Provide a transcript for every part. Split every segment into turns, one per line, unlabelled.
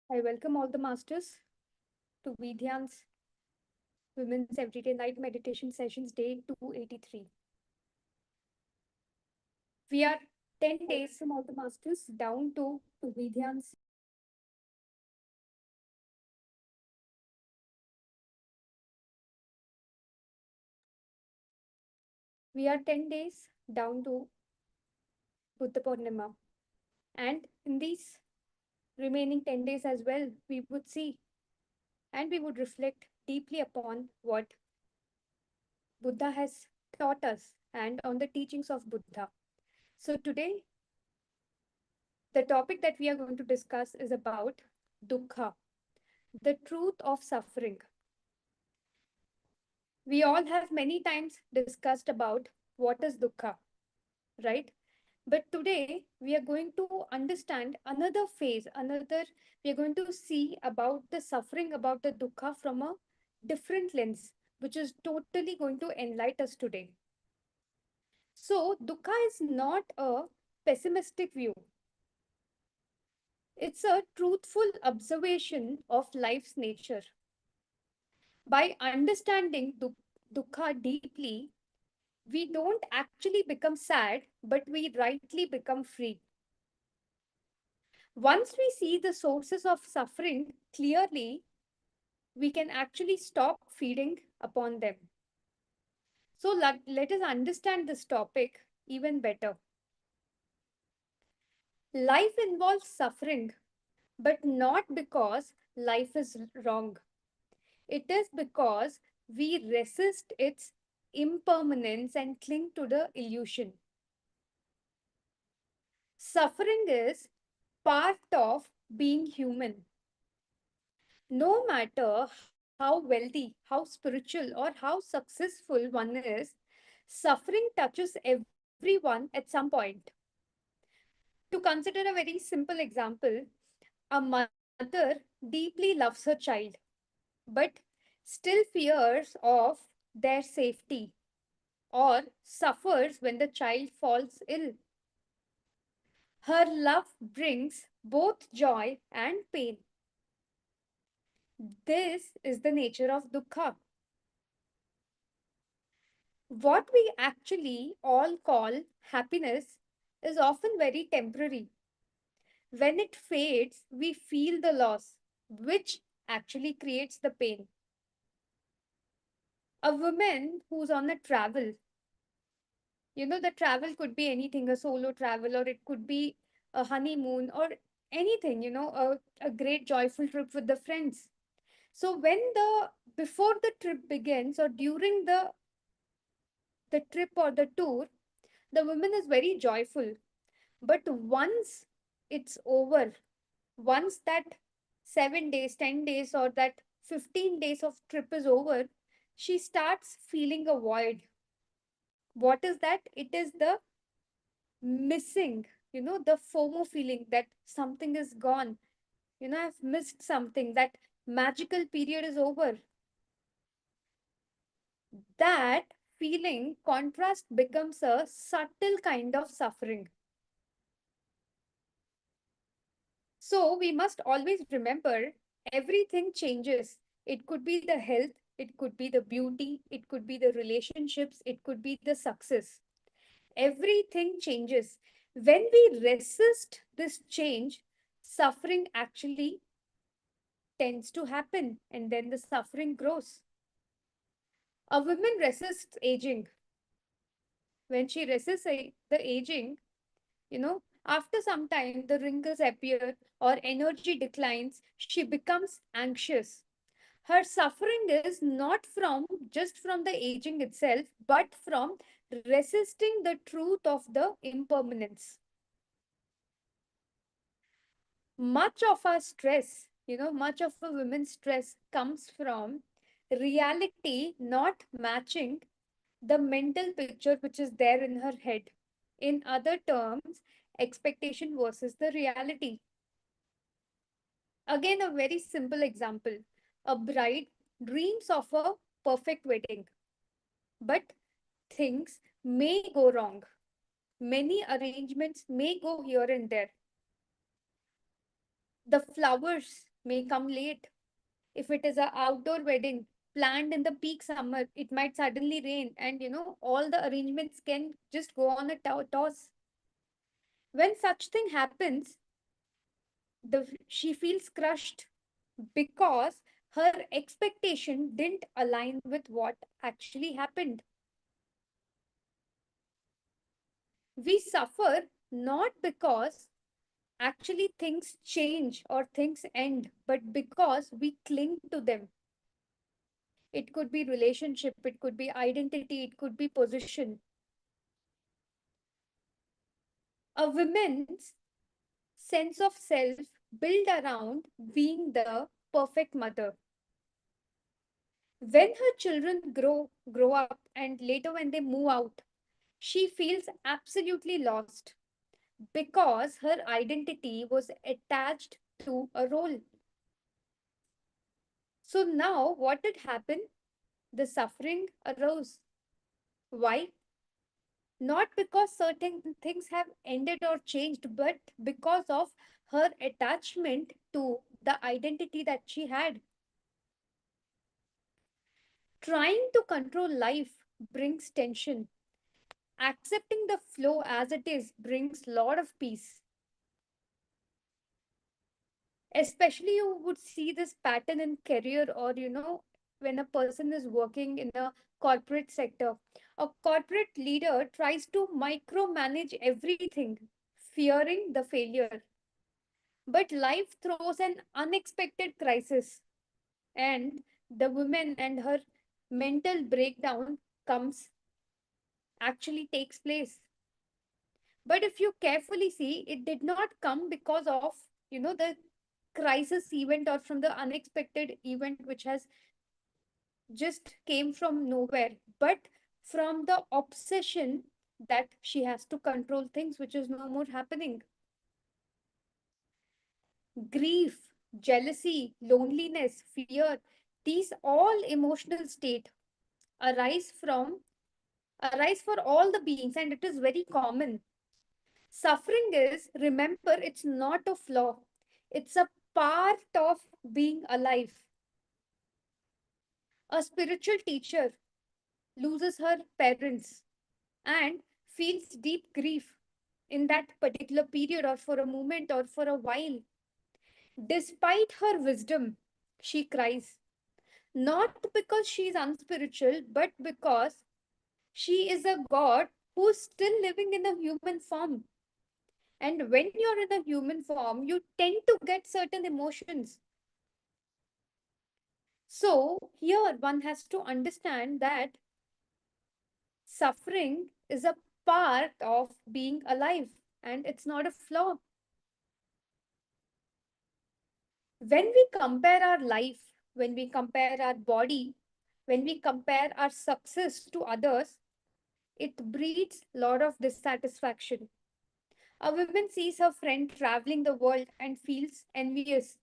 I welcome all the masters to WeDhyan's Women's Everyday Night Meditation Sessions Day 283. We are 10 days from all the masters down to WeDhyan's. We are 10 days down to Buddha Purnima. And in these remaining 10 days as well, we would see and we would reflect deeply upon what Buddha has taught us and on the teachings of Buddha. So today, the topic that we are going to discuss is about Dukkha, the truth of suffering. We all have many times discussed about what is Dukkha, right? But today we are going to understand another phase, we are going to see about the suffering, about the Dukkha from a different lens, which is totally going to enlighten us today. So, Dukkha is not a pessimistic view. It's a truthful observation of life's nature. By understanding Dukkha deeply, we don't actually become sad, but we rightly become free. Once we see the sources of suffering clearly, we can actually stop feeding upon them. So let us understand this topic even better. Life involves suffering, but not because life is wrong. It is because we resist its impermanence and cling to the illusion. Suffering is part of being human. No matter how wealthy, how spiritual, or how successful one is, suffering touches everyone at some point. To consider a very simple example, a mother deeply loves her child, but still fears of their safety or suffers when the child falls ill. Her love brings both joy and pain. This is the nature of dukkha. What we actually all call happiness is often very temporary. When it fades, we feel the loss, which actually creates the pain. A woman who's on a travel, the travel could be anything, a solo travel, or it could be a honeymoon, or anything, a great joyful trip with the friends. So before the trip begins or during the trip or the tour, the woman is very joyful. But once it's over, once that 7 days, 10 days, or that 15 days of trip is over, she starts feeling a void. What is that? It is the missing, the FOMO feeling that something is gone. I've missed something. That magical period is over. That feeling contrast becomes a subtle kind of suffering. So we must always remember everything changes. It could be the health, it could be the beauty, it could be the relationships, it could be the success. Everything changes. When we resist this change, suffering actually tends to happen and then the suffering grows. A woman resists aging. When she resists the aging, after some time the wrinkles appear or energy declines, she becomes anxious. Her suffering is not just from the aging itself, but from resisting the truth of the impermanence. Much of our stress, much of a woman's stress comes from reality not matching the mental picture which is there in her head. In other terms, expectation versus the reality. Again, a very simple example. A bride dreams of a perfect wedding, but things may go wrong. Many arrangements may go here and there. The flowers, may come late. If it is a outdoor wedding planned in the peak summer, it might suddenly rain, and all the arrangements can just go on a toss. When such thing happens, she feels crushed because her expectation didn't align with what actually happened. We suffer not because actually things change or things end, but because we cling to them. It could be relationship, it could be identity, it could be position. A woman's sense of self built around being the perfect mother. When her children grow up and later when they move out, she feels absolutely lost because her identity was attached to a role. So now what did happen? The suffering arose. Why? Not because certain things have ended or changed, but because of her attachment to the identity that she had. Trying to control life brings tension. Accepting the flow as it is brings lot of peace. Especially you would see this pattern in career, or when a person is working in a corporate sector. A corporate leader tries to micromanage everything, fearing the failure. But life throws an unexpected crisis, and the woman and her mental breakdown comes actually takes place. But if you carefully see, it did not come because of the crisis event or from the unexpected event which has just came from nowhere, but from the obsession that she has to control things which is no more happening. Grief, jealousy, loneliness, fear, these all emotional state arise from arise for all the beings, and it is very common. Suffering is, remember, it's not a flaw, it's a part of being alive. A spiritual teacher loses her parents and feels deep grief in that particular period, or for a moment, or for a while. Despite her wisdom, she cries. Not because she is unspiritual, but because she is a god who's still living in a human form. And when you're in a human form, you tend to get certain emotions. So, here one has to understand that suffering is a part of being alive, and it's not a flaw. When we compare our life, when we compare our body, when we compare our success to others, it breeds a lot of dissatisfaction. A woman sees her friend traveling the world and feels envious,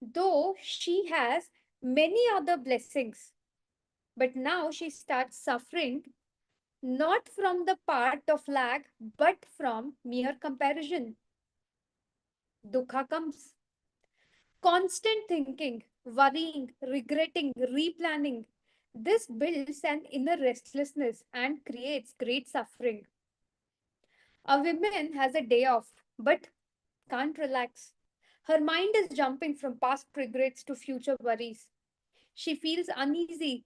though she has many other blessings. But now she starts suffering not from the part of lack, but from mere comparison. Dukkha comes. Constant thinking, worrying, regretting, replanning. This builds an inner restlessness and creates great suffering. A woman has a day off but can't relax. Her mind is jumping from past regrets to future worries. She feels uneasy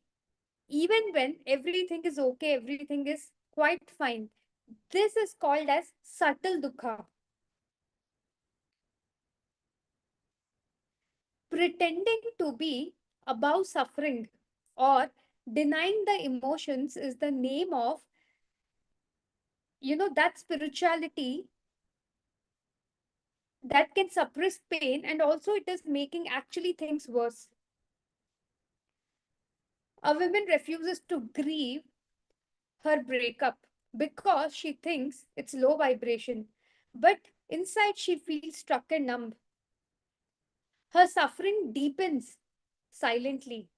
even when everything is okay, everything is quite fine. This is called as subtle dukkha. Pretending to be above suffering or denying the emotions is the name of that spirituality that can suppress pain, and also it is making actually things worse. A woman refuses to grieve her breakup because she thinks it's low vibration, but inside she feels stuck and numb. Her suffering deepens silently.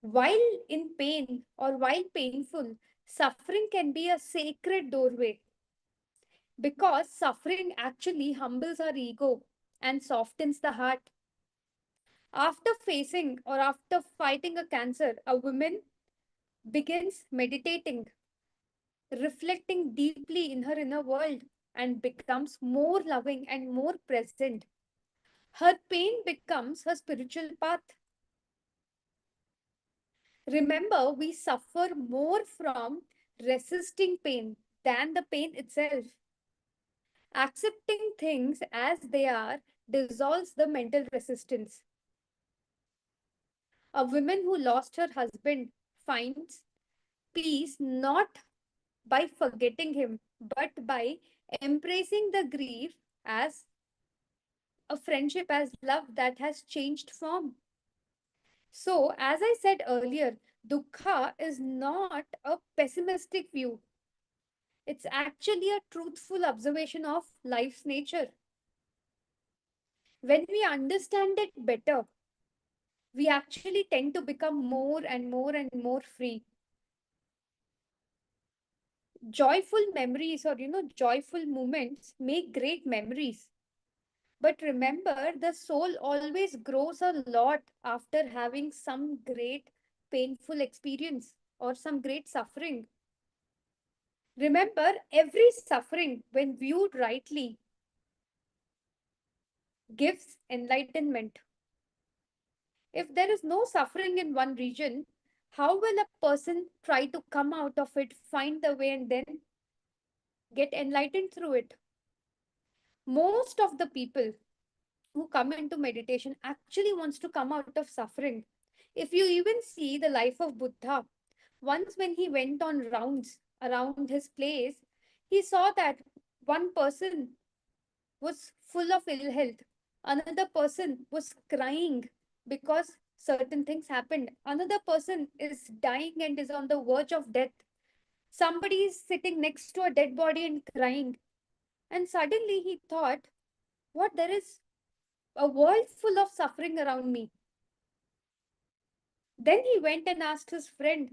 While in pain or while painful, suffering can be a sacred doorway. because suffering actually humbles our ego and softens the heart. After facing or after fighting a cancer, a woman begins meditating, reflecting deeply in her inner world, and becomes more loving and more present. Her pain becomes her spiritual path. Remember, we suffer more from resisting pain than the pain itself. Accepting things as they are dissolves the mental resistance. A woman who lost her husband finds peace not by forgetting him, but by embracing the grief as a friendship, as love that has changed form. So, as I said earlier, dukkha is not a pessimistic view. It's actually a truthful observation of life's nature. When we understand it better, we actually tend to become more and more and more free. Joyful memories, or joyful moments make great memories. But remember, the soul always grows a lot after having some great painful experience or some great suffering. Remember, every suffering, when viewed rightly, gives enlightenment. If there is no suffering in one region, how will a person try to come out of it, find the way, and then get enlightened through it? Most of the people who come into meditation actually wants to come out of suffering. If you even see the life of Buddha, once when he went on rounds around his place, he saw that one person was full of ill health. Another person was crying because certain things happened. Another person is dying and is on the verge of death. Somebody is sitting next to a dead body and crying. And suddenly he thought, what, there is a world full of suffering around me. Then he went and asked his friend,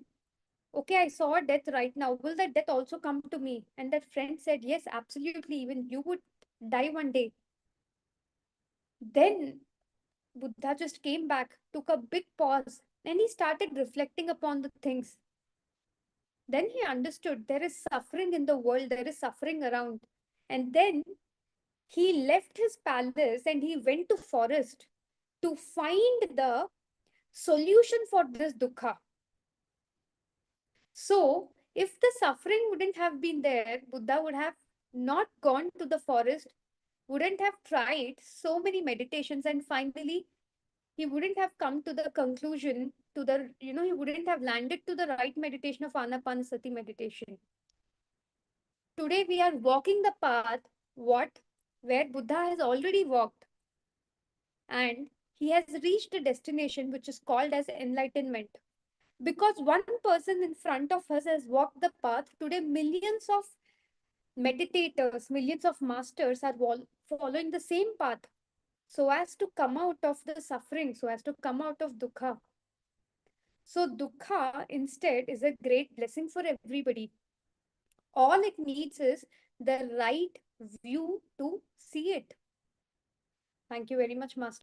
okay, I saw a death right now. Will that death also come to me? And that friend said, yes, absolutely. Even you would die one day. Then Buddha just came back, took a big pause, and he started reflecting upon the things. Then he understood there is suffering in the world, there is suffering around. And then he left his palace and he went to forest to find the solution for this dukkha. So, if the suffering wouldn't have been there, Buddha would have not gone to the forest, wouldn't have tried so many meditations, and finally he wouldn't have come to the conclusion to the, he wouldn't have landed to the right meditation of Anapanasati meditation. Today we are walking the path, what? Where Buddha has already walked, and he has reached a destination which is called as enlightenment. Because one person in front of us has walked the path, today millions of meditators, millions of masters are following the same path so as to come out of the suffering, so as to come out of dukkha. So, dukkha instead is a great blessing for everybody. All it needs is the right view to see it. Thank you very much, Master.